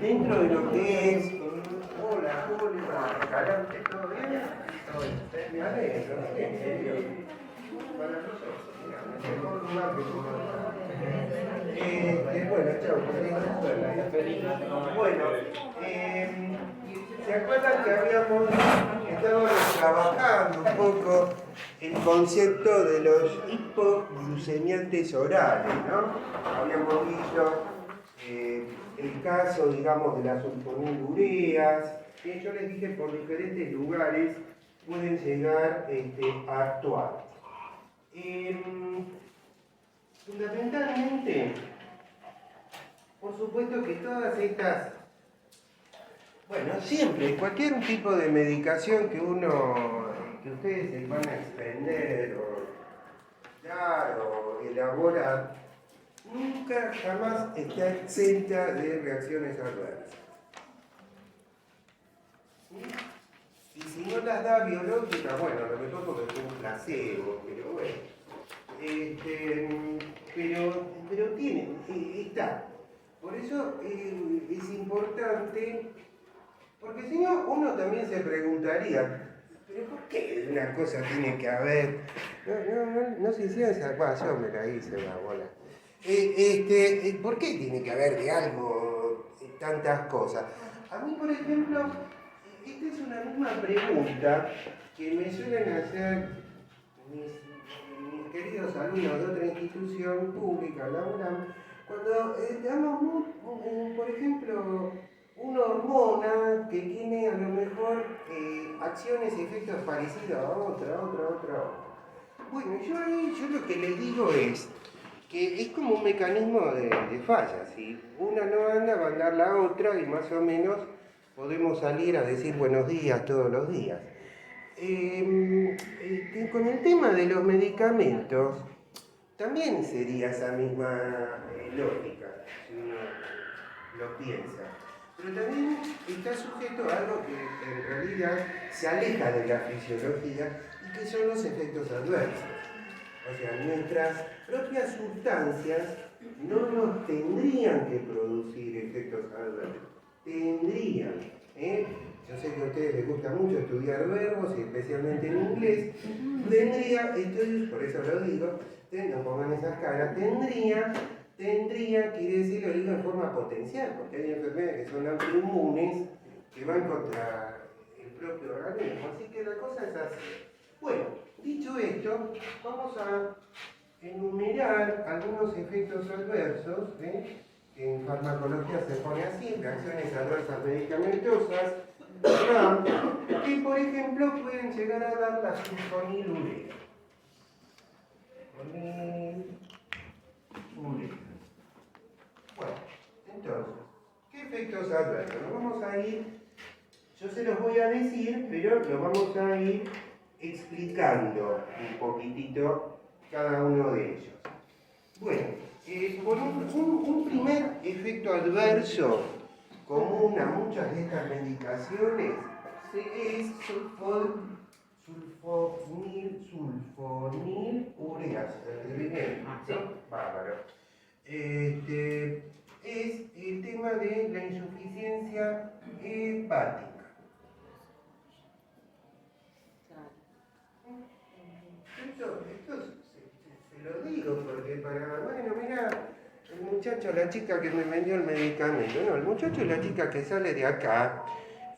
dentro de lo que es... Hola, Julio, ¿calaste todo bien? Me alegro, en serio. Para nosotros, mira, mejor lugar que tu mamá. Bueno, chao, que tengas suerte. Bueno, ¿se acuerdan que habíamos estado trabajando un poco el concepto de los hipoglucemiantes orales, ¿no? Habíamos visto el caso, digamos, de las sulfonilureas, que yo les dije por diferentes lugares pueden llegar a actuar. Fundamentalmente, por supuesto que todas estas, bueno, siempre, cualquier tipo de medicación que ustedes se van a expender o dar o elaborar, nunca jamás está exenta de reacciones adversas. Y si no las da biológicas, bueno, lo mejor porque es un placebo, pero bueno. Pero tiene, está. Por eso es importante, porque si no, uno también se preguntaría, ¿pero por qué una cosa tiene que haber? No se hicieron esa cosa, yo me la hice la bola. ¿Por qué tiene que haber de algo tantas cosas? A mí, por ejemplo, esta es una misma pregunta que me suelen hacer mis queridos alumnos de otra institución pública, la UNAM, cuando damos, por ejemplo, una hormona que tiene a lo mejor acciones y efectos parecidos a otra. Bueno, yo lo que les digo es que es como un mecanismo de falla. Si una no anda, va a andar la otra y más o menos podemos salir a decir buenos días todos los días. Con el tema de los medicamentos, también sería esa misma lógica, si uno lo piensa. Pero también está sujeto a algo que en realidad se aleja de la fisiología y que son los efectos adversos. O sea, nuestras propias sustancias no nos tendrían que producir efectos adversos. Tendrían. Yo sé que a ustedes les gusta mucho estudiar verbos, y especialmente en inglés. Por eso lo digo, no pongan esas caras, tendría quiere decir, lo digo en forma potencial, porque hay enfermedades que son autoinmunes que van contra el propio organismo. Así que la cosa es así. Bueno, dicho esto, vamos a enumerar algunos efectos adversos, que en farmacología se pone así, reacciones adversas medicamentosas, que por ejemplo pueden llegar a dar la sulfonilurea. Bueno, entonces, ¿qué efectos adversos? Nos vamos a ir, yo se los voy a decir, pero lo vamos a ir explicando un poquitito cada uno de ellos. Bueno, por un primer efecto adverso común a muchas de estas medicaciones es sulfonilureas, ¿no? Bárbaro. Es el tema de la insuficiencia hepática. Esto se lo digo porque bueno, mira, el muchacho, la chica que me vendió el medicamento, no, el muchacho y la chica que sale de acá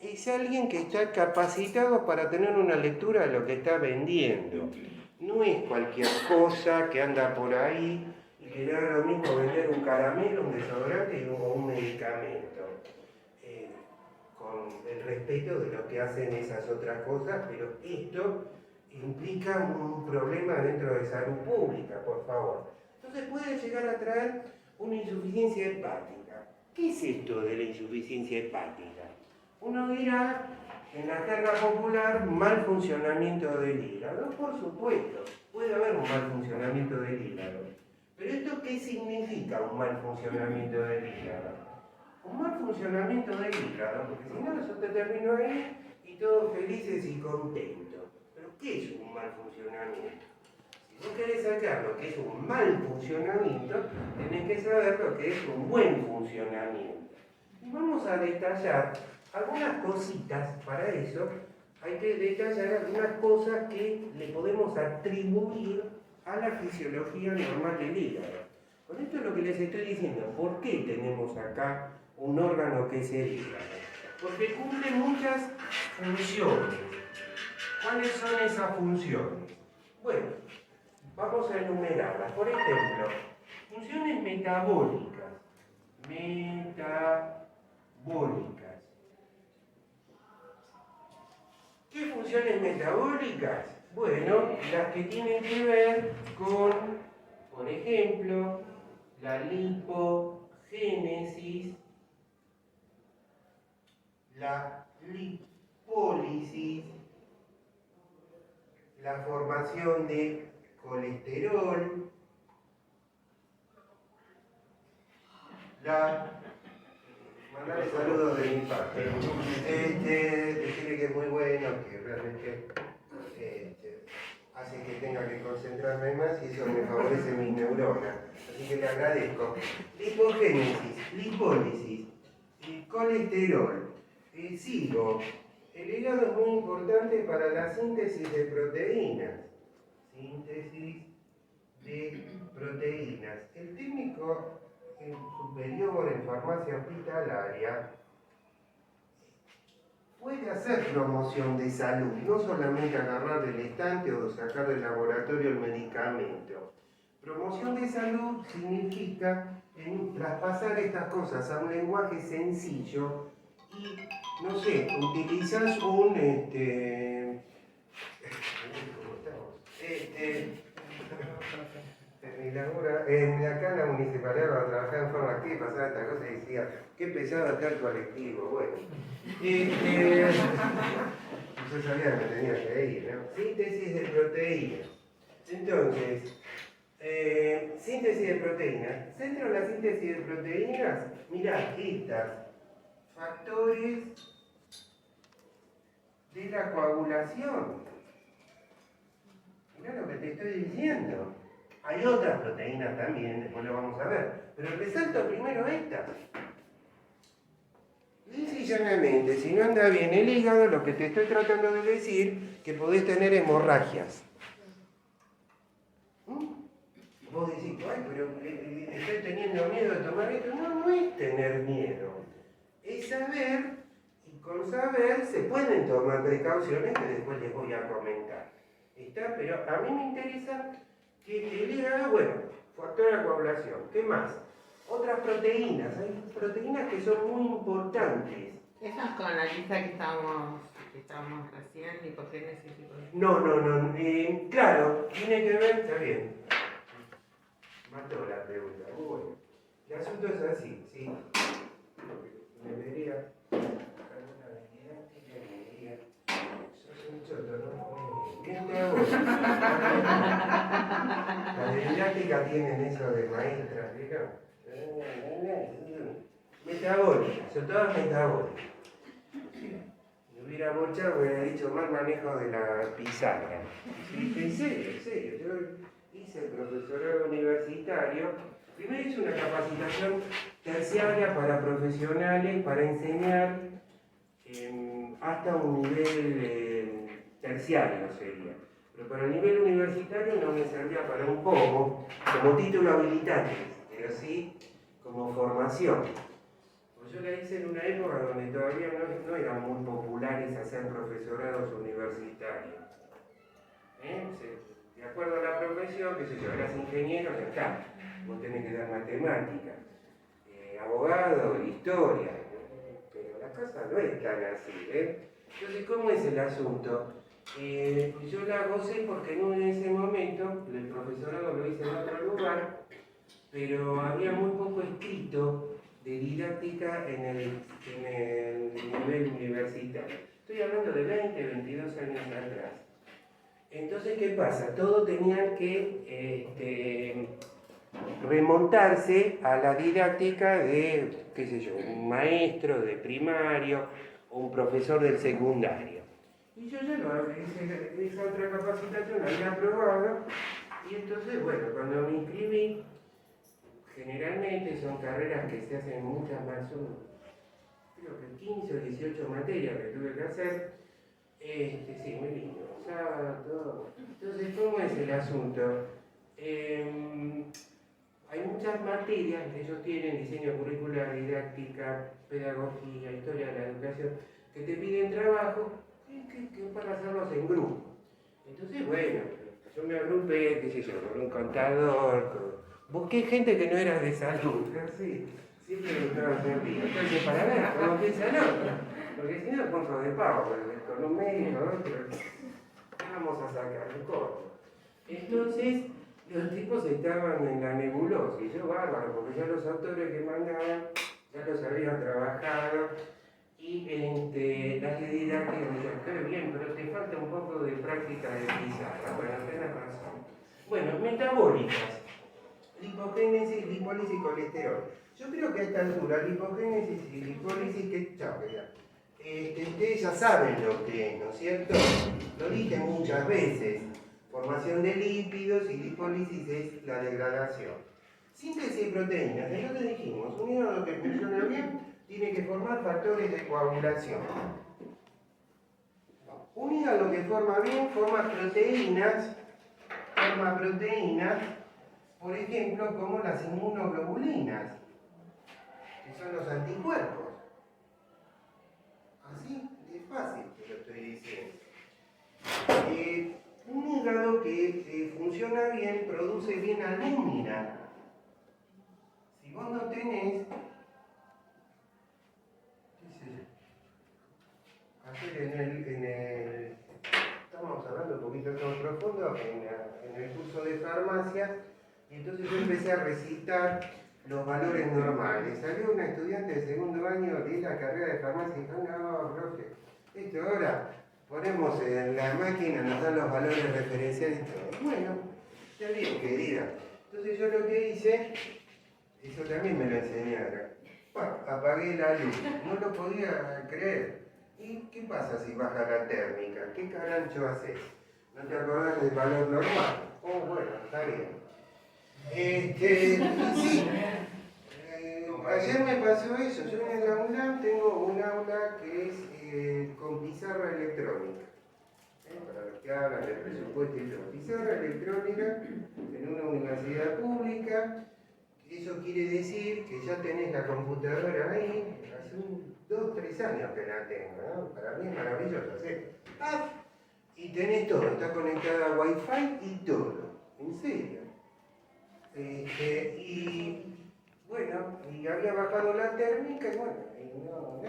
es alguien que está capacitado para tener una lectura de lo que está vendiendo. No es cualquier cosa que anda por ahí y que le da lo mismo vender un caramelo, un desodorante o un medicamento. Con el respeto de lo que hacen esas otras cosas, pero esto implica un problema dentro de salud pública, por favor. Entonces puede llegar a traer una insuficiencia hepática. ¿Qué es esto de la insuficiencia hepática? Uno dirá, en la jerga popular, mal funcionamiento del hígado. Por supuesto, puede haber un mal funcionamiento del hígado. Pero ¿esto qué significa un mal funcionamiento del hígado? Un mal funcionamiento del hígado, porque si no, yo te termino ahí y todos felices y contentos. ¿Pero qué es un mal funcionamiento? Si vos querés sacar lo que es un mal funcionamiento, tenés que saber lo que es un buen funcionamiento. Y vamos vamos a detallar algunas cositas. Para eso hay que detallar algunas cosas que le podemos atribuir a la fisiología normal del hígado. Con esto es lo que les estoy diciendo. ¿Por qué tenemos acá un órgano que es el hígado? Porque cumple muchas funciones. ¿Cuáles son esas funciones? Bueno, vamos a enumerarlas. Por ejemplo, funciones metabólicas. Metabólicas. ¿Qué funciones metabólicas? Bueno, las que tienen que ver con, por ejemplo, la lipogénesis, la lipólisis, la formación de colesterol, mandarle saludos de mi parte. Decirle que es muy bueno, que realmente hace que tenga que concentrarme más y eso me favorece mis neuronas. Así que le agradezco. Lipogénesis, lipólisis, colesterol. Sigo. El hígado es muy importante para la síntesis de proteínas. Síntesis de proteínas. El técnico superior en farmacia hospitalaria puede hacer promoción de salud, no solamente agarrar del estante o sacar del laboratorio el medicamento. Promoción de salud significa traspasar estas cosas a un lenguaje sencillo y, no sé, utilizas un acá en la municipalidad cuando trabajaba en forma activa pasaba esta cosa y decía, qué pesado está el colectivo. Bueno, yo sabía que me tenía que ir, ¿no? Síntesis de proteínas. Entonces, síntesis de proteínas. Centro de la síntesis de proteínas, mirá, estas factores de la coagulación. Mirá lo que te estoy diciendo. Hay otras proteínas también, después lo vamos a ver. Pero resalto primero estas. Lisa y llanamente, si no anda bien el hígado, lo que te estoy tratando de decir, que podés tener hemorragias. Vos decís, ay, pero estoy teniendo miedo de tomar esto. No, no es tener miedo. Es saber, y con saber se pueden tomar precauciones que después les voy a comentar. ¿Está? Pero a mí me interesa que el hígado, bueno, factor de coagulación. ¿Qué más? Otras proteínas. Hay proteínas que son muy importantes. Esas con la lista que estábamos recién, hipogénesis y todo eso. No. Claro, tiene que ver, está bien. Mató la pregunta. Muy bueno. El asunto es así, ¿sí? Debería. Alguna didáctica me diría. Sos un choto, ¿no? Bien te hago. La didáctica tienen eso de maestras, ¿vieron? Metabólicas, son todas metabólicas. Si hubiera bochado, hubiera dicho mal manejo de la pizarra. Sí, en serio. Yo hice el profesorado universitario. Primero hice una capacitación terciaria para profesionales para enseñar hasta un nivel terciario sería. Pero para el nivel universitario no me servía para un poco, como título habilitante, pero sí como formación. Pues yo la hice en una época donde todavía no eran muy populares hacer profesorados universitarios. De acuerdo a la profesión, qué sé yo, eras ingeniero, ya está. Vos tenés que dar matemáticas, abogado, historia. Pero la cosa no es tan así, Entonces, ¿cómo es el asunto? Yo la gocé porque en ese momento el profesorado lo hice en otro lugar, pero había muy poco escrito de didáctica en el nivel universitario. Estoy hablando de 20, 22 años atrás. Entonces, ¿qué pasa? Todos tenían que remontarse a la didáctica de, qué sé yo, un maestro de primario o un profesor del secundario. Y yo ya lo hice esa otra capacitación, la había aprobado, y entonces, bueno, cuando me inscribí, generalmente son carreras que se hacen muchas más creo que 15 o 18 materias que tuve que hacer. Sí, muy lindo. Sábado, todo. Entonces, ¿cómo es el asunto? Hay muchas materias que ellos tienen, diseño curricular, didáctica, pedagogía, historia de la educación, que te piden trabajo que para hacerlos en grupo. Entonces, bueno, yo me agrupé, qué sé yo, con un contador, busqué gente que no era de salud, así, siempre buscaba servir. Entonces, para ver cómo piensa el otro, porque si no, pongo de pavo, con un médico, otro, vamos a sacar un corto. Entonces, los tipos estaban en la nebulosa, y yo bárbaro, porque ya los autores que mandaban, ya los habían trabajado, y las de didáctica me dijeron, está bien, pero te falta un poco de práctica de pizarra. Bueno, tenés razón. Bueno, metabólicas, lipogénesis, lipólisis, colesterol. Yo creo que a esta altura, lipogénesis y lipólisis, que chao, ya. Ustedes ya saben lo que es, ¿no es cierto? Lo dije muchas veces. Formación de lípidos y lipólisis es la degradación. Síntesis de proteínas. Entonces dijimos, un hígado que funciona bien tiene que formar factores de coagulación. Un hígado que forma bien forma proteínas, por ejemplo, como las inmunoglobulinas, que son los anticuerpos. Así de fácil que lo estoy diciendo. Un hígado que funciona bien produce bien albúmina. Si vos no tenés, estamos hablando un poquito más profundo en el curso de farmacia, y entonces yo empecé a recitar los valores normales. Salió una estudiante de segundo año de la carrera de farmacia y dijo, no, profe, esto ahora ponemos en la máquina, nos dan los valores referenciales y todo. Bueno, está bien, querida. Entonces yo lo que hice, eso también me lo enseñaron, apagué la luz, no lo podía creer. ¿Y qué pasa si baja la térmica? ¿Qué carancho haces? ¿No te acordás del valor normal? Oh, bueno, está bien. Sí, ayer me pasó eso. Yo en el aula tengo un aula que es con pizarra electrónica. Para los que hablan del presupuesto y todo. Pizarra electrónica en una universidad pública. Eso quiere decir que ya tenés la computadora ahí, hace 2 o 3 años que la tengo, ¿no? Para mí es maravilloso, ¿sí? Y tenés todo, está conectada a Wi-Fi y todo, en serio. Y bueno, y había bajado la térmica y bueno, y no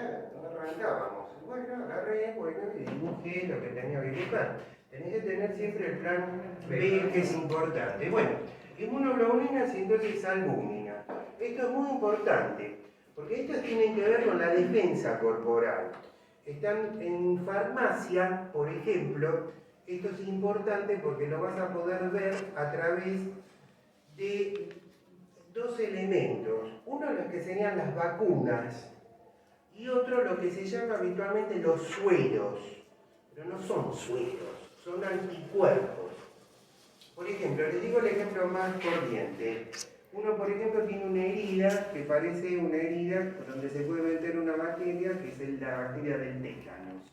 arrancábamos. Bueno, agarré, y dibujé lo que tenía que dibujar. Tenés que tener siempre el plan B, que es importante. Bueno, inmunoglobulinas y entonces albúmina. Esto es muy importante, porque estas tienen que ver con la defensa corporal. Están en farmacia, por ejemplo, esto es importante porque lo vas a poder ver a través de 2 elementos. Uno los que serían las vacunas y otro lo que se llama habitualmente los sueros. Pero no son sueros, son anticuerpos. Por ejemplo, les digo el ejemplo más corriente. Uno, por ejemplo, tiene una herida que parece una herida donde se puede meter una bacteria, que es la bacteria del tétanos.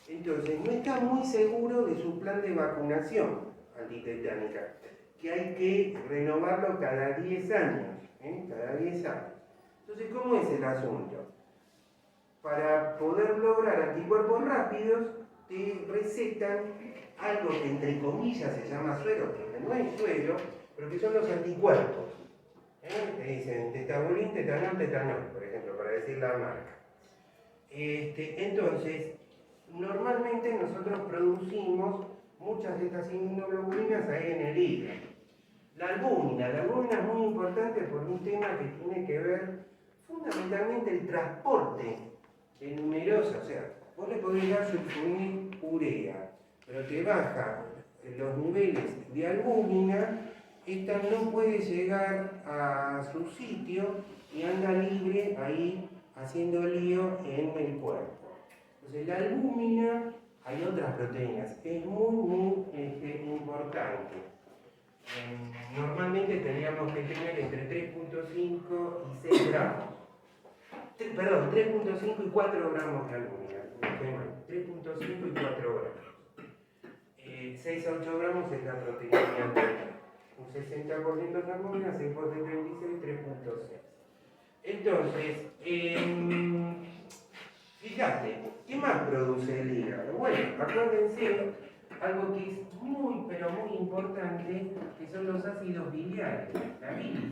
Entonces, no está muy seguro de su plan de vacunación antitetánica, que hay que renovarlo cada 10 años. Cada 10 años. Entonces, ¿cómo es el asunto? Para poder lograr anticuerpos rápidos, te recetan algo que entre comillas se llama suero, porque no hay suero, pero que son los anticuerpos. Te dicen tetabulín, tetanol, tetanol, por ejemplo, para decir la marca. Entonces, normalmente nosotros producimos muchas de estas inmunoglobulinas ahí en el hígado. La albúmina es muy importante por un tema que tiene que ver fundamentalmente el transporte de numerosas, o sea, vos le podés dar sulfonilurea, pero te baja los niveles de albúmina, esta no puede llegar a su sitio y anda libre ahí haciendo lío en el cuerpo. Entonces la albúmina, hay otras proteínas, es muy importante. Normalmente tendríamos que tener entre 3.5 y 6 gramos. Perdón, 3.5 y 4 gramos de alumina. 3.5 y 4 gramos. 6 a 8 gramos es la proteína total. Un 60% de alumina, 6 por 36, 3.6. Entonces, fíjate, ¿qué más produce el hígado? Bueno, acuérdense, algo que es muy, pero muy importante, que son los ácidos biliares, la bilis.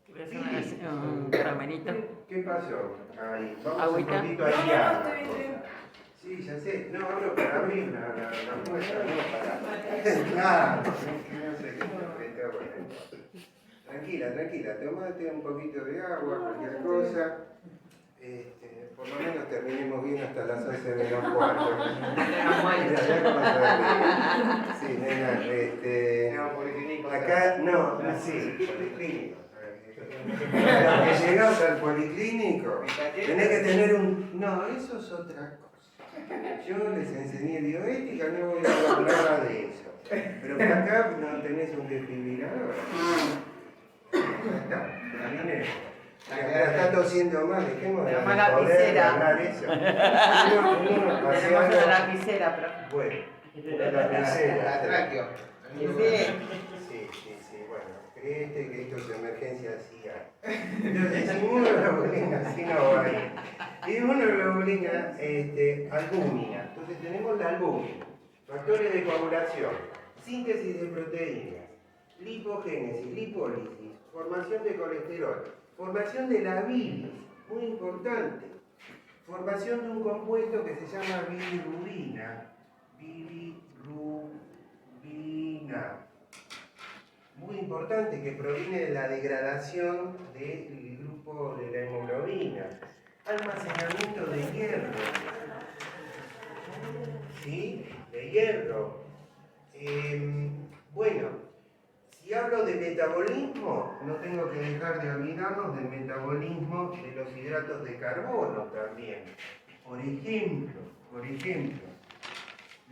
¿Quieres un caramelito? ¿Qué pasó? Ahí, vamos ¿Agüita? un poquito allá. No, estoy bien. Sí, ya sé. No, hablo para mí, la muestra, no para... Claro, no sé qué está bueno. Tranquila, tomate un poquito de agua, cualquier cosa. Por lo menos terminemos bien hasta las 11 menos cuarto. Sí, nena, No, policlínico. acá, no, sí, policlínico. Cuando que llegás al policlínico, tenés que tener un... No, eso es otra cosa. Yo les enseñé bioética, no voy a hablar nada de eso. Pero que acá no tenés un desfibrilador. Ya está, terminé. Está tosiendo más, dejemos de Tenemos la poder lapicera. hablar eso. Uno hacía Tenemos algo- una lapicera, pero... Bueno, la lapicera. La tráqueo. Sí. Sí, bueno, creete que esto es emergencia CIA. Entonces, inmunoglobulina, así no va a ir. Inmunoglobulina, albúmina. Entonces tenemos la albúmina, factores de coagulación, síntesis de proteínas, lipogénesis, lipólisis, formación de colesterol, formación de la bilis, muy importante, formación de un compuesto que se llama bilirrubina, muy importante, que proviene de la degradación del grupo de la hemoglobina, almacenamiento de hierro, ¿sí? De hierro. Bueno, si hablo de metabolismo, no tengo que dejar de olvidarnos del metabolismo de los hidratos de carbono también. Por ejemplo,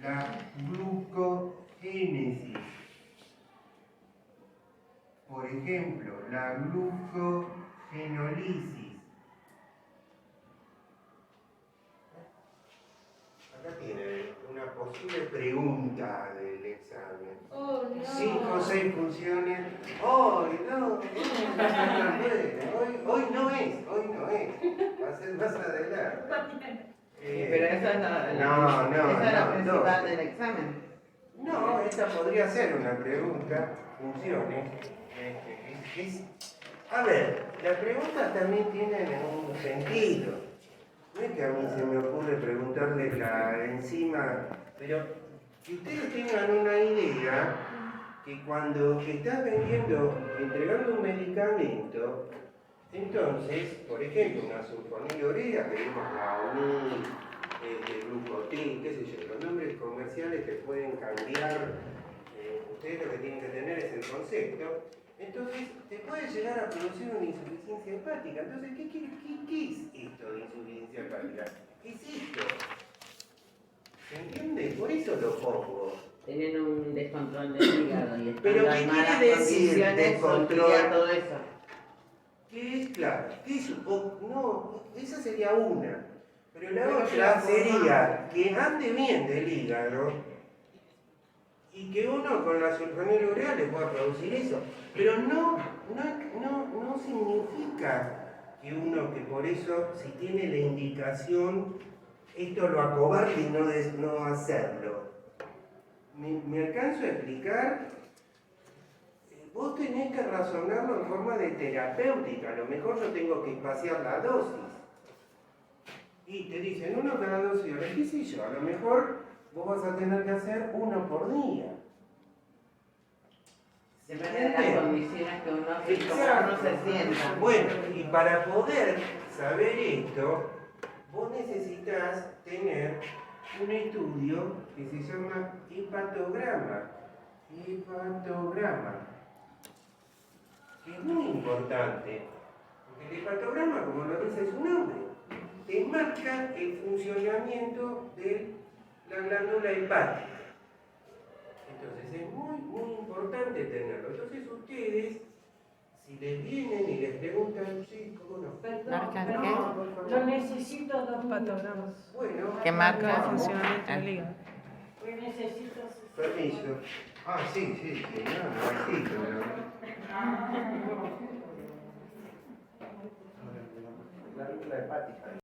la glucogénesis. Por ejemplo, la glucogenólisis. Acá tiene una posible pregunta del examen. Oh, no. 5 o 6 funciones. Hoy no es. Va a ser más adelante. Pero esa es la No, principal no. del examen. No, esta podría ser una pregunta, funciones. A ver, las preguntas también tienen un sentido. No es que a mí se me ocurre preguntarle la enzima, pero que ustedes tengan una idea que cuando estás entregando un medicamento, entonces, por ejemplo, una sulfonilurea, que vimos la ONI, glucotil, qué sé yo, los nombres comerciales que pueden cambiar, ustedes lo que tienen que tener es el concepto. Entonces, te puede llegar a producir una insuficiencia hepática. Entonces, ¿qué es esto de insuficiencia hepática? ¿Qué es esto? ¿Se entiende? Por eso lo pongo. Tienen un descontrol del hígado y Pero estando ¿qué en malas quiere decir condiciones, descontrol? surtiría todo eso. ¿Qué es? Claro. ¿Qué es? No, esa sería una. Pero la Pero otra la sería que ande bien del hígado y que uno con la sulfonilurea le pueda producir eso. Pero no significa que uno que por eso, si tiene la indicación, esto lo acobarde y no hacerlo. ¿Me alcanzo a explicar? Vos tenés que razonarlo en forma de terapéutica. A lo mejor yo tengo que espaciar la dosis. Y te dicen uno cada 12 horas, qué sé yo, a lo mejor vos vas a tener que hacer uno por día. Depende de las condiciones que uno, como uno se sienta. Bueno, y para poder saber esto, vos necesitas tener un estudio que se llama hepatograma. Que es muy importante, porque el hepatograma, como lo dice su nombre, te marca el funcionamiento de la glándula hepática. Entonces es muy importante tenerlo. Entonces ustedes, si Si les vienen y les preguntan, sí, cómo no. ¿Marcas qué? Por favor. Lo necesito dos Patogramas. Bueno, ¿Qué marca? Cada funcionamiento Ah. del hígado. Lo necesito. permiso. Ah, sí, sí, sí, no, bajito, la hepática.